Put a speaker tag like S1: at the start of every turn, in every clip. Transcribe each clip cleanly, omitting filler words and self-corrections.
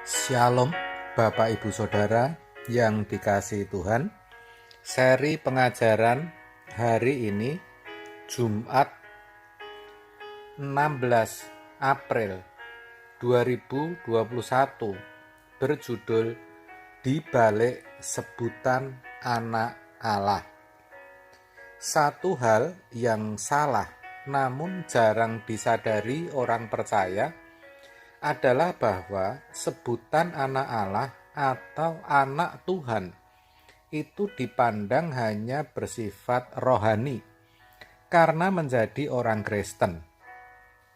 S1: Shalom Bapak Ibu Saudara yang dikasihi Tuhan. Seri pengajaran hari ini Jumat 16 April 2021 berjudul Di Balik Sebutan Anak Allah. Satu hal yang salah namun jarang disadari orang percaya adalah bahwa sebutan anak Allah atau anak Tuhan itu dipandang hanya bersifat rohani karena menjadi orang Kristen.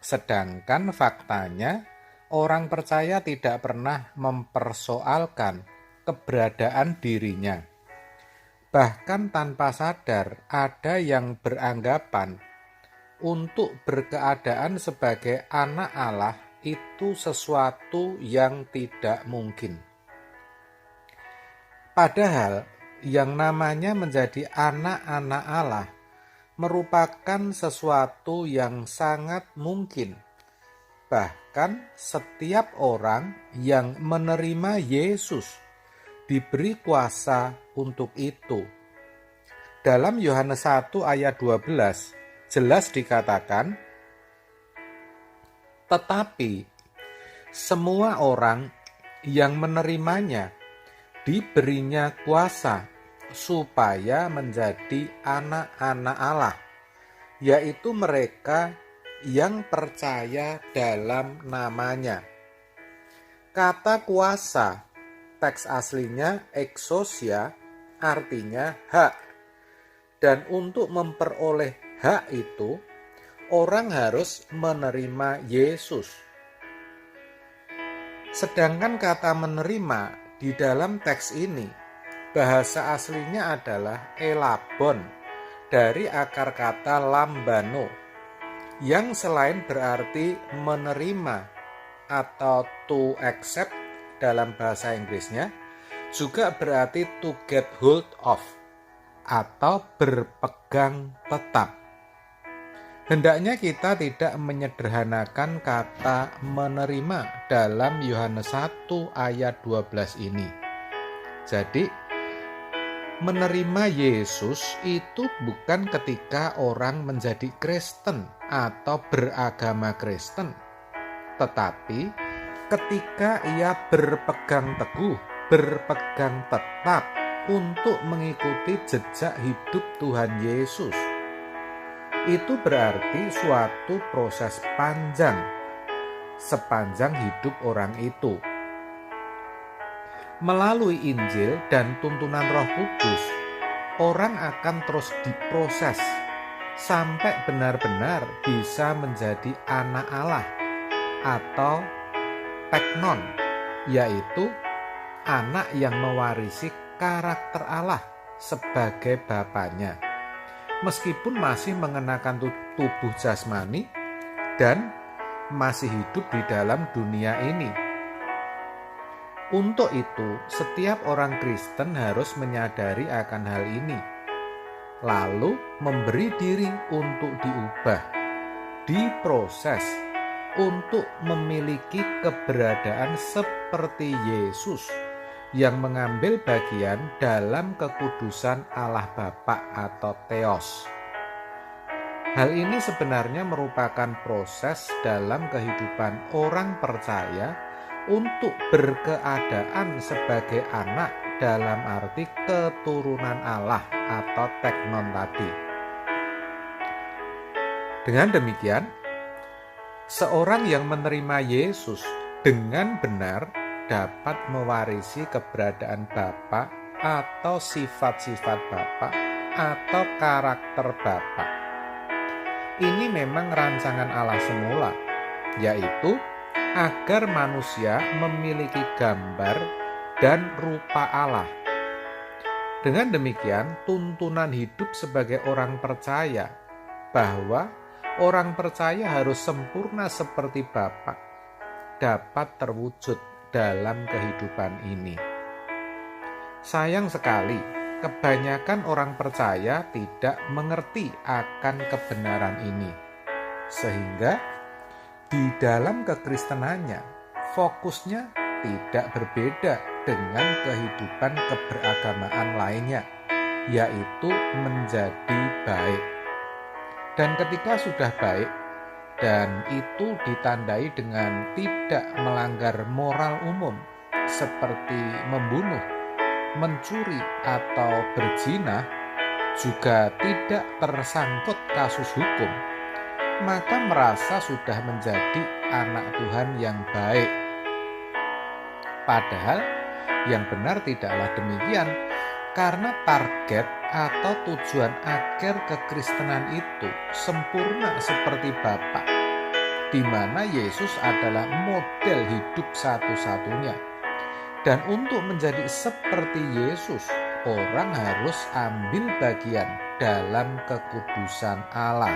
S1: Sedangkan faktanya orang percaya tidak pernah mempersoalkan keberadaan dirinya. Bahkan tanpa sadar ada yang beranggapan untuk berkeadaan sebagai anak Allah itu sesuatu yang tidak mungkin. Padahal yang namanya menjadi anak-anak Allah merupakan sesuatu yang sangat mungkin. Bahkan setiap orang yang menerima Yesus diberi kuasa untuk itu. Dalam Yohanes 1 ayat 12 jelas dikatakan, tetapi semua orang yang menerimanya diberinya kuasa supaya menjadi anak-anak Allah, yaitu mereka yang percaya dalam namanya. Kata kuasa, teks aslinya exousia, artinya hak. Dan untuk memperoleh hak itu, orang harus menerima Yesus. Sedangkan kata menerima di dalam teks ini, bahasa aslinya adalah elabon, dari akar kata lambano, yang selain berarti menerima atau to accept dalam bahasa Inggrisnya, juga berarti to get hold of atau berpegang tetap. Hendaknya kita tidak menyederhanakan kata menerima dalam Yohanes 1 ayat 12 ini. Jadi, menerima Yesus itu bukan ketika orang menjadi Kristen atau beragama Kristen, tetapi ketika ia berpegang teguh, berpegang tetap untuk mengikuti jejak hidup Tuhan Yesus. Itu berarti suatu proses panjang sepanjang hidup orang itu. Melalui Injil dan tuntunan Roh Kudus, orang akan terus diproses sampai benar-benar bisa menjadi anak Allah atau teknon, yaitu anak yang mewarisi karakter Allah sebagai bapaknya, meskipun masih mengenakan tubuh jasmani dan masih hidup di dalam dunia ini. Untuk itu, setiap orang Kristen harus menyadari akan hal ini, lalu memberi diri untuk diubah, diproses untuk memiliki keberadaan seperti Yesus yang mengambil bagian dalam kekudusan Allah Bapa atau Theos. Hal ini sebenarnya merupakan proses dalam kehidupan orang percaya untuk berkeadaan sebagai anak dalam arti keturunan Allah atau teknon tadi. Dengan demikian, seorang yang menerima Yesus dengan benar dapat mewarisi keberadaan Bapa atau sifat-sifat Bapa atau karakter Bapa. Ini memang rancangan Allah semula, yaitu agar manusia memiliki gambar dan rupa Allah. Dengan demikian, tuntunan hidup sebagai orang percaya bahwa orang percaya harus sempurna seperti Bapa dapat terwujud dalam kehidupan ini. Sayang sekali, kebanyakan orang percaya tidak mengerti akan kebenaran ini, sehingga di dalam kekristenannya fokusnya tidak berbeda dengan kehidupan keberagamaan lainnya, yaitu menjadi baik. Dan ketika sudah baik, dan itu ditandai dengan tidak melanggar moral umum seperti membunuh, mencuri, atau berzina, juga tidak tersangkut kasus hukum, maka merasa sudah menjadi anak Tuhan yang baik. Padahal yang benar tidaklah demikian, karena target atau tujuan akhir kekristenan itu sempurna seperti Bapa, di mana Yesus adalah model hidup satu-satunya. Dan untuk menjadi seperti Yesus, orang harus ambil bagian dalam kekudusan Allah.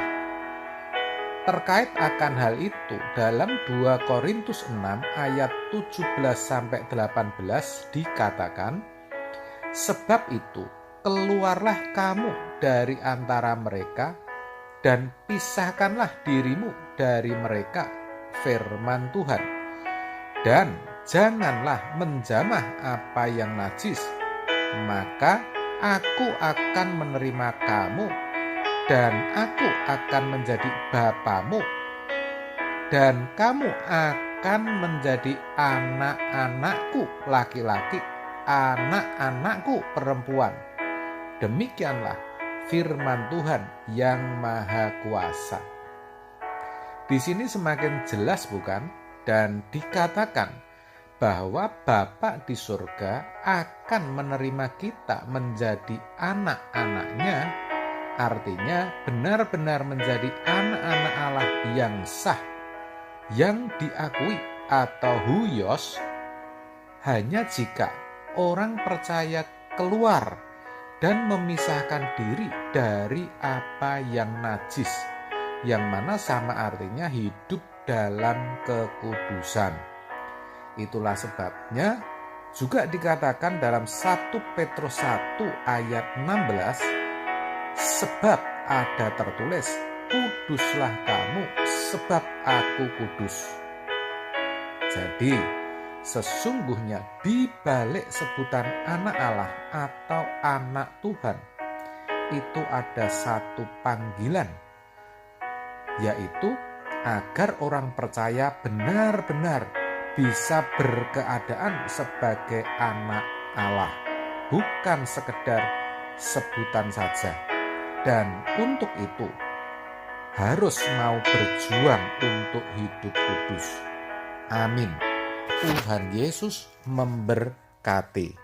S1: Terkait akan hal itu, dalam 2 Korintus 6 ayat 17-18 dikatakan, "Sebab itu, keluarlah kamu dari antara mereka, dan pisahkanlah dirimu dari mereka, firman Tuhan. Dan janganlah menjamah apa yang najis, maka aku akan menerima kamu, dan aku akan menjadi Bapamu, dan kamu akan menjadi anak-anakku laki-laki, anak-anakku perempuan. Demikianlah firman Tuhan yang Maha Kuasa." Di sini semakin jelas bukan? Dan dikatakan bahwa Bapa di surga akan menerima kita menjadi anak-anaknya, artinya benar-benar menjadi anak-anak Allah yang sah, yang diakui atau huios, hanya jika orang percaya keluar dan memisahkan diri dari apa yang najis, yang mana sama artinya hidup dalam kekudusan. Itulah sebabnya juga dikatakan dalam 1 Petrus 1 ayat 16, "Sebab ada tertulis, kuduslah kamu sebab aku kudus." Jadi, sesungguhnya di balik sebutan anak Allah atau anak Tuhan, itu ada satu panggilan, yaitu agar orang percaya benar-benar bisa berkeadaan sebagai anak Allah, bukan sekedar sebutan saja. Dan untuk itu harus mau berjuang untuk hidup kudus. Amin. Tuhan Yesus memberkati.